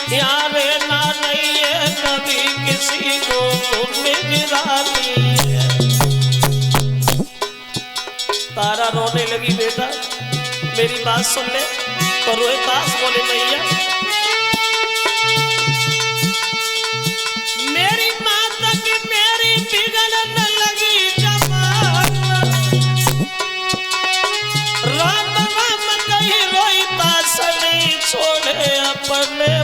यहाँ रहना नहीं है कभी किसी को निगरानी है। तारा रोने लगी, बेटा मेरी बात सुन ले। तो रोहितास बोले मैया मेरी माता की मेरी बिगड़ने लगी जबान, राम राम कही रोहितास नहीं छोड़े अपने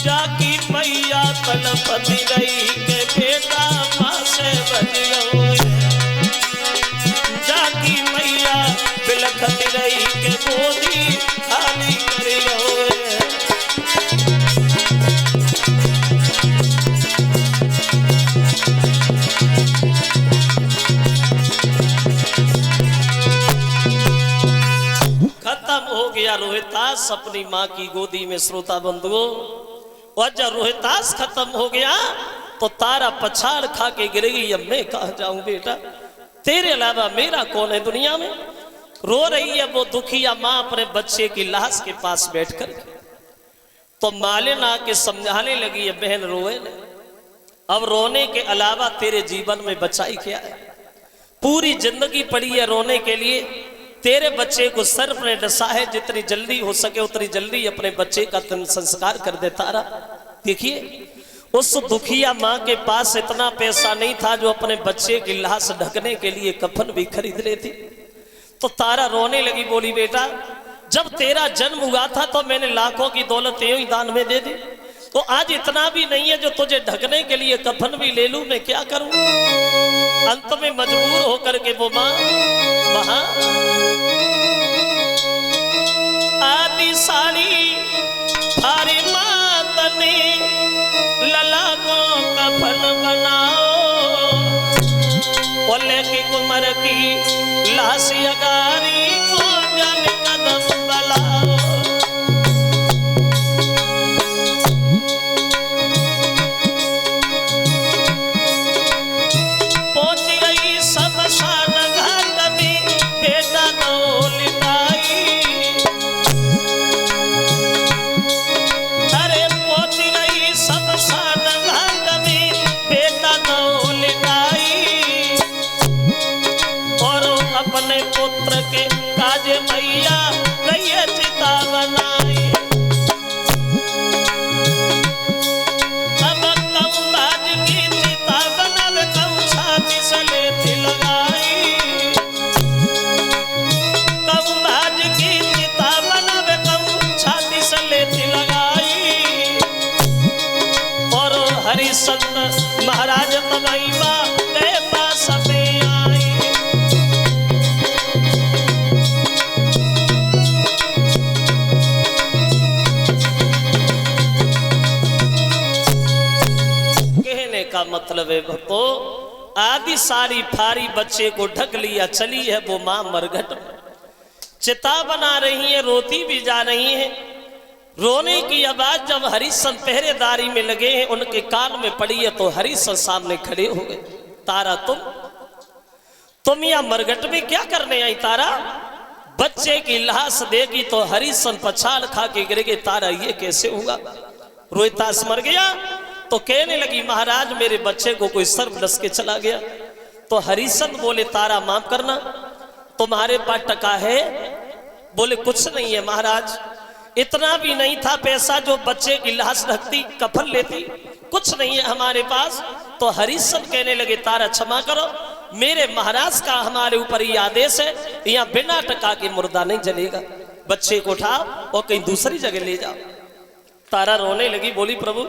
जाकी मैया तड़पती रही के बेटा माँ से बनियो, जाकी मैया बिलखती रही के गोदी खाली करियो। खत्म हो गया रोहितास अपनी माँ की गोदी में। श्रोता बंधुओं, और जब रोहितास खत्म हो गया तो तारा पछाड़ खा के गिर गई। अब मैं कहाँ जाऊं बेटा, तेरे अलावा मेरा कौन है दुनिया में। रो रही है वो दुखिया माँ अपने बच्चे की लाश के पास बैठकर। तो मालिन आके समझाने लगी है बहन रोए ने, अब रोने के अलावा तेरे जीवन में बचाई क्या है। पूरी जिंदगी पड़ी है रोने के लिए। तेरे बच्चे को सर्प ने डसा है, जितनी जल्दी हो सके उतनी जल्दी अपने बच्चे का संस्कार कर दे तारा। देखिए उस दुखिया माँ के पास इतना पैसा नहीं था जो अपने बच्चे की लाश ढकने के लिए कफन भी खरीद लेती। तो तारा रोने लगी, बोली बेटा जब तेरा जन्म हुआ था तो मैंने लाखों की दौलत यूं ही दान में दे दी, तो आज इतना भी नहीं है जो तुझे ढकने के लिए कफन भी ले लूं, मैं क्या करूं। अंत में मजबूर होकर के वो माँ वहां आदि साड़ी थारी मातनी लला को कफन बनाओ, बोले की कुमर की लाश अगारी को जन कदम बलाओ। पहुंच गई शमशान घाट में बेटा को लिटाई, अरे पहुंच गई शमशान घाट में बेटा को लिटाई। और अपने पुत्र के काज मैया गई चिता बनाई। अब कम बाज की चिता बनल कम छाती से लेती लगाई, कम बाज की चिता बनल कम छाती से लेती लगाई। और हरिश्चंद्र महाराज तनैया के पास में आई। कहने का मतलब है भक्तों, आदि सारी फारी बच्चे को ढक लिया, चली है वो मां मरघट, चिता बना रही है, रोती भी जा रही है। रोने की आवाज जब हरिश्चंद्र पहरेदारी में लगे हैं उनके कान में पड़ी है तो हरिश्चंद्र सामने खड़े हो गए। तारा तुम यहाँ मरघट में क्या करने आई तारा। बच्चे की लाश देगी तो हरिश्चंद्र पछाड़ खा के गिर गए। तारा ये कैसे होगा, रोहितास मर गया। तो कहने लगी महाराज मेरे बच्चे को कोई सर्प डस के चला गया। तो हरिश्चंद्र बोले तारा माफ करना, तुम्हारे पास टका है। बोले कुछ नहीं है महाराज, इतना भी नहीं था पैसा जो बच्चे की लाश ढकती कफन लेती, कुछ नहीं है हमारे पास। तो हरिश्चंद्र कहने लगे तारा क्षमा करो, मेरे महाराज का हमारे ऊपर ही आदेश है, यहाँ बिना टका के मुर्दा नहीं जलेगा, बच्चे को उठाओ और कहीं दूसरी जगह ले जाओ। तारा रोने लगी, बोली प्रभु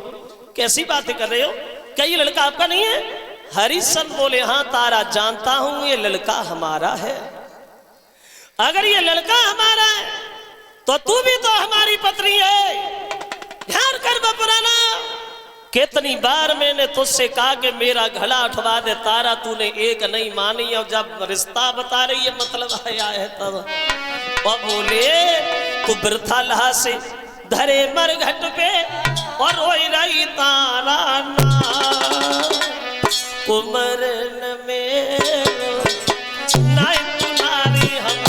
कैसी बातें कर रहे हो, क्या ये लड़का आपका नहीं है। हरिश्चंद्र बोले हाँ तारा जानता हूं ये लड़का हमारा है। अगर ये लड़का हमारा है तो तू भी तो हमारी पत्नी है। ध्यान कर पुराना, कितनी बार मैंने तुझसे कहा कि मेरा घड़ा उठवा दे तारा, तूने एक नहीं मानी। और जब रिश्ता बता रही है मतलब आया है तब और बोले तू बिरथा लहा से धरे मरघट पे और रोई रही तारा ना, कुमरन में नाई तुम्हारी हम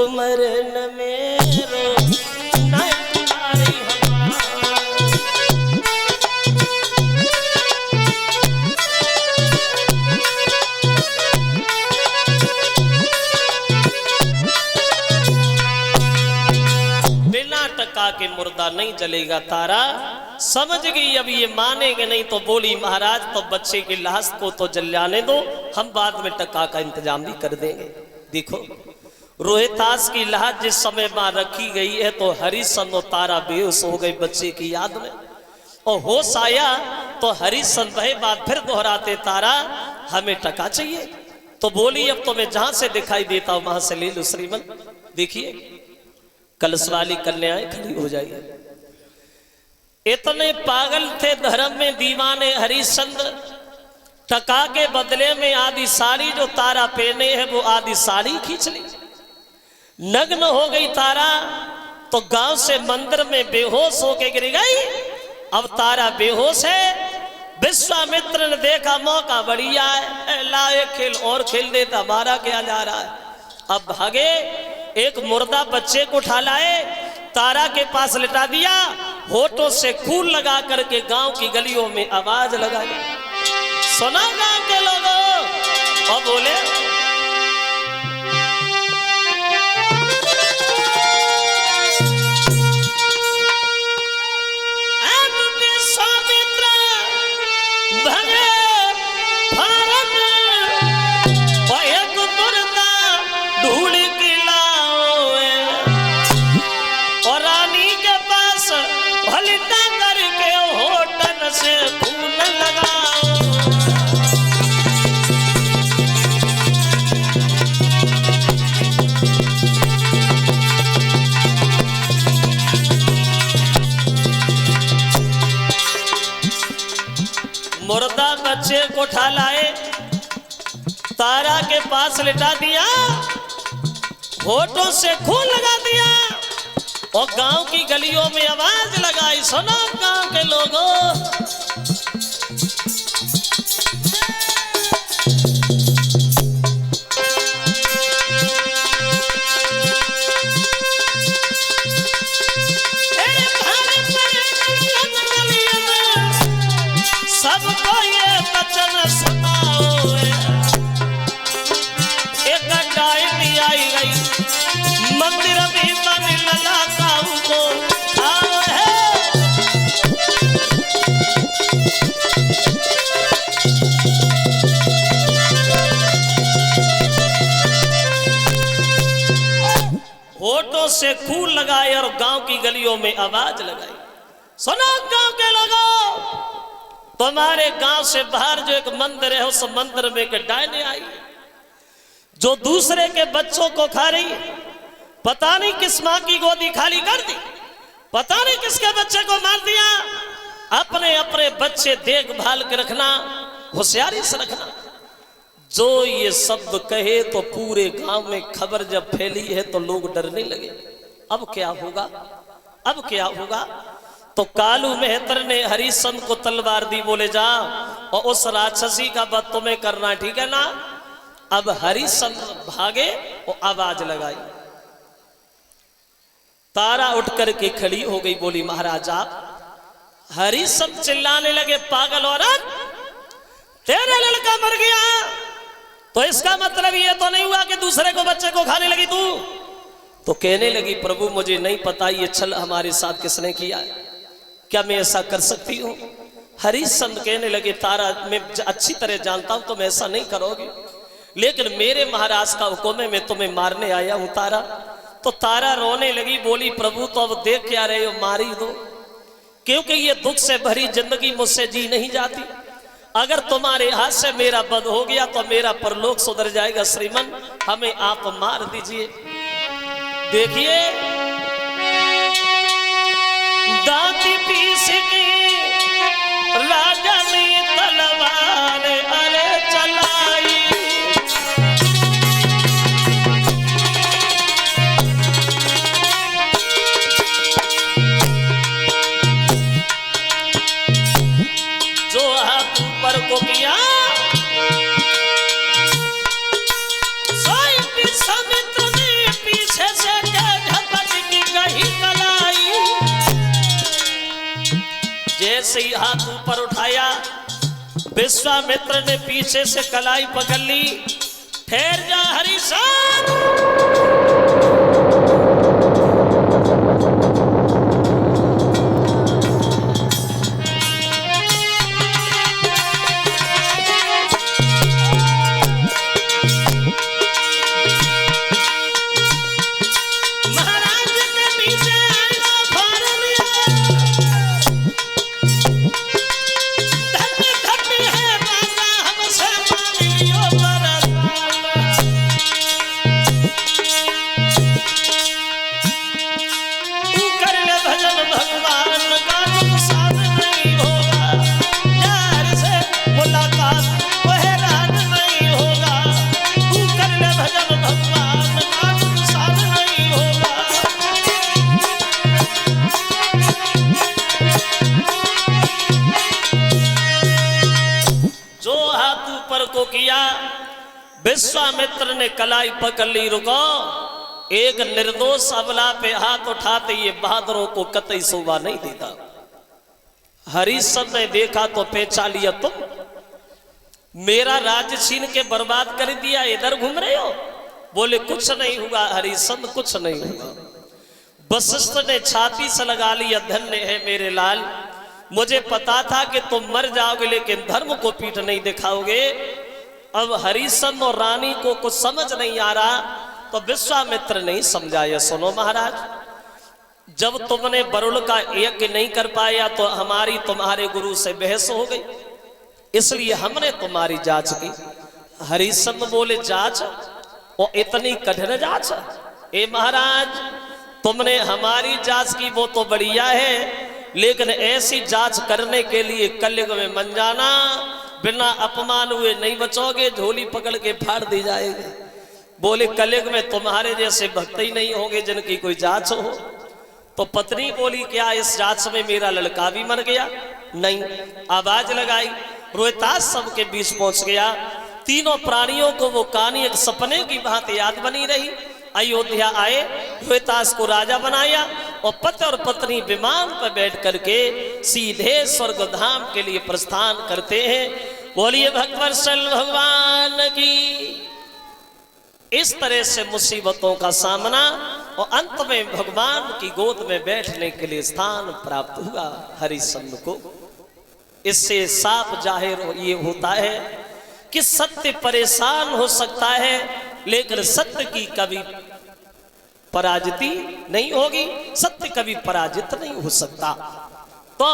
कुमरन मेरो नयनारी बिना टका के मुर्दा नहीं जलेगा तारा। समझ गई अब ये मानेंगे नहीं तो बोली महाराज तो बच्चे की लाश को तो जल जाने दो, हम बाद में टका का इंतजाम भी कर देंगे। देखो रोहितास की लाश जिस समय मां रखी गई है तो हरिश्चंद्र और तारा बेहोश हो गए बच्चे की याद में, और होश आया तो हरिश्चंद्र वही बात फिर दोहराते तारा हमें टका चाहिए। तो बोली अब तो मैं जहां से दिखाई देता हूं वहां से ले लो श्रीमन। देखिए कलश वाली कन्याएं खड़ी हो जाइए। इतने पागल थे धर्म में दीवाने हरिश्चंद्र, टका के बदले में आधी साड़ी जो तारा पहने है वो आधी साड़ी खींच ली, नग्न हो गई तारा। तो गांव से मंदिर में बेहोश होके गिर गई। अब तारा बेहोश है। विश्वामित्र ने देखा मौका बढ़िया है, लाए खेल और खेल देता, हमारा क्या जा रहा है। अब भागे, एक मुर्दा बच्चे को उठा लाए, तारा के पास लिटा दिया, होठों से खून लगा करके गांव की गलियों में आवाज लगाई। सुना गांव के लोगों, और बोले अब विश्वामित्र भगे भारत और एक मुर्दा ढूंढ के लाओ, और रानी के पास भलिता करके होठन से खून लगाओ। मुर्दा बच्चे को उठा लाए, तारा के पास लिटा दिया, होठों से खून लगा दिया, और गांव की गलियों में आवाज लगाई। सुनो गांव के लोगों, सबको ये वचन सुनाओ। एक डायनी आई गई, मंदिर में बन लला काऊ को आओ है। होठों से खून लगाए और गांव की गलियों में आवाज लगाई। सुनो गांव के लोगों, तुम्हारे गांव से बाहर जो एक मंदिर है उस मंदिर में एक डायनी आई जो दूसरे के बच्चों को खा रही। पता नहीं किस मां की गोदी खाली कर दी, पता नहीं किसके बच्चे को मार दिया। अपने अपने बच्चे देखभाल के रखना, होशियारी से रखना। जो ये शब्द कहे तो पूरे गांव में खबर जब फैली है तो लोग डरने लगे। अब क्या होगा, अब क्या होगा। तो कालू मेहतर ने हरिश्चंद्र को तलवार दी, बोले जा और उस राक्षसी का वध तुम्हें करना, ठीक है ना। अब हरिश्चंद्र भागे और आवाज लगाई। तारा उठ करके खड़ी हो गई, बोली महाराजा। हरिश्चंद्र चिल्लाने लगे, पागल औरत, तेरा लड़का मर गया तो इसका मतलब ये तो नहीं हुआ कि दूसरे को बच्चे को खाने लगी तू। तो कहने लगी प्रभु मुझे नहीं पता ये छल हमारे साथ किसने किया है, क्या मैं ऐसा कर सकती हूँ। हरिश्चंद्र कहने लगे तारा मैं अच्छी तरह जानता हूं तुम ऐसा नहीं करोगे, लेकिन मेरे महाराज का हुक्म है, मैं तुम्हें मारने आया हूं तारा। तो तारा रोने लगी, बोली प्रभु तो अब देख क्या रहे हो, मार ही दो, क्योंकि ये दुख से भरी जिंदगी मुझसे जी नहीं जाती। अगर तुम्हारे हाथ से मेरा वध हो गया तो मेरा परलोक सुधर जाएगा। श्रीमन हमें आप मार दीजिए। देखिए दांती पीस की राजा ने तलवार अरे चलाई, जो हाथ ऊपर को किया विश्वामित्र ने पीछे जैसे ही हाथ ऊपर उठाया, विश्वामित्र ने पीछे से कलाई पकड़ ली। ठहर जा हरिश्चंद्र, विश्वामित्र ने कलाई पकड़ ली। रुको, एक निर्दोष अबला पे हाथ उठाते ये बहादुरों को कतई शोभा नहीं देता। हरिश्चंद्र ने देखा तो पहचान लिया, तुम मेरा राज्य छीन के बर्बाद कर दिया, इधर घूम रहे हो। बोले कुछ नहीं हुआ हरिश्चंद्र, कुछ नहीं हुआ। वशिष्ठ ने छाती से लगा लिया, धन्य है मेरे लाल, मुझे पता था कि तुम मर जाओगे लेकिन धर्म को पीठ नहीं दिखाओगे। अब हरिश्चंद्र और रानी को कुछ समझ नहीं आ रहा, तो विश्वामित्र नहीं समझाया। सुनो महाराज, जब तुमने वरुण का यज्ञ नहीं कर पाया तो हमारी तुम्हारे गुरु से बहस हो गई, इसलिए हमने तुम्हारी जांच की। हरिश्चंद्र बोले जांच? और इतनी कठिन जांच? ए महाराज, तुमने हमारी जांच की वो तो बढ़िया है, लेकिन ऐसी जांच करने के लिए कलयुग में मन जाना, बिना अपमान हुए नहीं बचोगे, झोली पकड़ के फाड़ दी जाएगी। बोले कलयुग में तुम्हारे जैसे भक्त ही नहीं होंगे जिनकी कोई जांच हो। तो पत्नी बोली क्या इस जांच में मेरा लड़का भी मर गया? नहीं। आवाज लगाई, रोहतास सबके बीच पहुंच गया। तीनों प्राणियों को वो कहानी एक सपने की भांति याद बनी रही। अयोध्या आए, रोहतास को राजा बनाया और पति और पत्नी विमान पर बैठ करके सीधे स्वर्ग धाम के लिए प्रस्थान करते हैं। बोलिए भक्तवत्सल भगवान की। इस तरह से मुसीबतों का सामना और अंत में भगवान की गोद में बैठने के लिए स्थान प्राप्त हुआ हरिश्चंद्र को। इससे साफ जाहिर ये होता है कि सत्य परेशान हो सकता है, लेकिन सत्य की कभी पराजिति नहीं होगी, सत्य कभी पराजित नहीं हो सकता। तो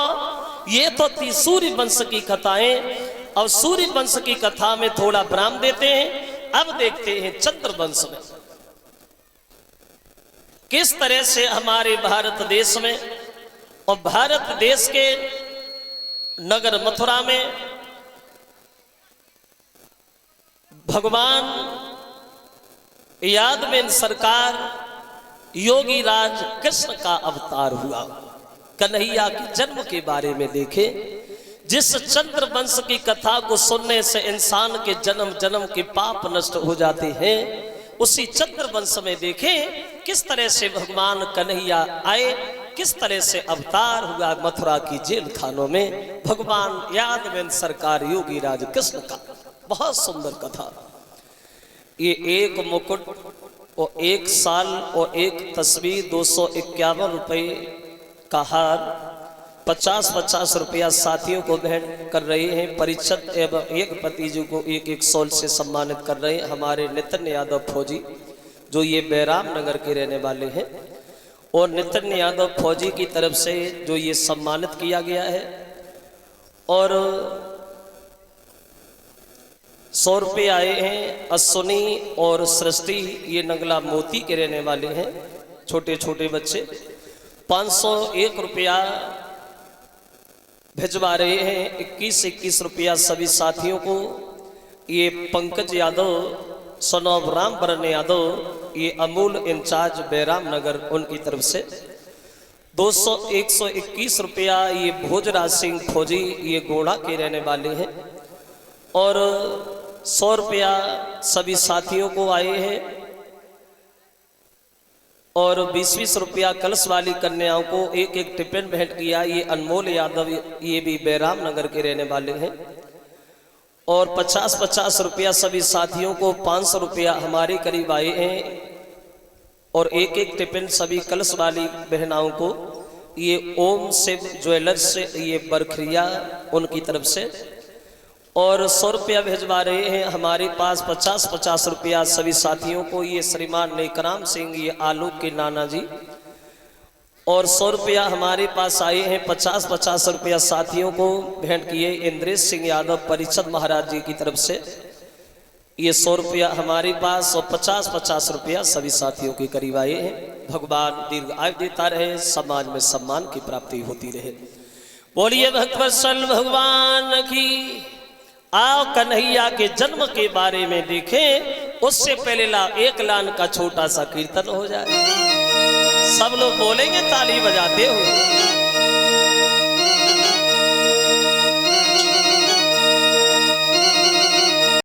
ये तो थी सूर्य वंश की कथाएं। अब सूर्य वंश की कथा में थोड़ा विराम देते हैं। अब देखते हैं चंद्र वंश में किस तरह से हमारे भारत देश में और भारत देश के नगर मथुरा में भगवान यादवेंद्र सरकार योगी राज कृष्ण का अवतार हुआ। कन्हैया के जन्म के बारे में देखें। जिस चंद्र वंश की कथा को सुनने से इंसान के जन्म जन्म के पाप नष्ट हो जाते हैं, उसी चंद्र वंश में देखें किस तरह से भगवान कन्हैया आए, किस तरह से अवतार हुआ मथुरा की जेल खानों में भगवान यादवेंद्र सरकार योगी राज कृष्ण का। बहुत सुंदर कथा। ये एक मुकुट और एक साल और एक तस्वीर 251 रुपए का हार 50-50 रुपया साथियों को भेंट कर रहे हैं। परिषद एवं एक पति जी को एक सॉल से सम्मानित कर रहे हैं हमारे नितिन यादव फौजी, जो ये बैराम नगर के रहने वाले हैं। और नितिन यादव फौजी की तरफ से जो ये सम्मानित किया गया है। और 100 रुपये आए हैं अश्विनी और सृष्टि, ये नगला मोती के रहने वाले हैं, छोटे छोटे बच्चे। 501 रुपया भिजवा रहे हैं। 21 रुपया सभी साथियों को। ये पंकज यादव, सनौब राम बरन यादव, ये अमूल इंचार्ज बैराम नगर, उनकी तरफ से 121 रुपया ये भोजराज सिंह फौजी, ये गोड़ा के रहने वाले हैं। और 100 रुपया सभी साथियों को आए हैं। और 20-20 रुपया कलश वाली कन्याओं को एक एक टिफिन भेंट किया। ये अनमोल यादव, ये भी बैराम नगर के रहने वाले हैं। और 50-50 रुपया सभी साथियों को, 500 रुपया हमारे करीब आए हैं। और एक एक टिफिन सभी कलश वाली बहनाओं को, ये ओम शिव ज्वेलर्स से, ये बरखरिया, उनकी तरफ से। और 100 रुपया भिजवा रहे हैं हमारे पास 50-50 रुपया सभी साथियों को, ये श्रीमान नेकराम सिंह, ये आलोक के नाना जी। और 100 रुपया हमारे पास आए हैं 50-50 रुपया साथियों को भेंट किए इंद्रेश सिंह यादव परिषद महाराज जी की तरफ से। ये 100 रुपया हमारे पास और 50-50 रुपया सभी साथियों के करीब आए हैं। भगवान दीर्घ आयु देता रहे, समाज में सम्मान की प्राप्ति होती रहे। बोलिए भक्तवत्सल भगवान की। आओ कन्हैया के जन्म के बारे में देखें, उससे पहले एक लाइन का छोटा सा कीर्तन हो जाए। सब लोग बोलेंगे ताली बजाते हुए।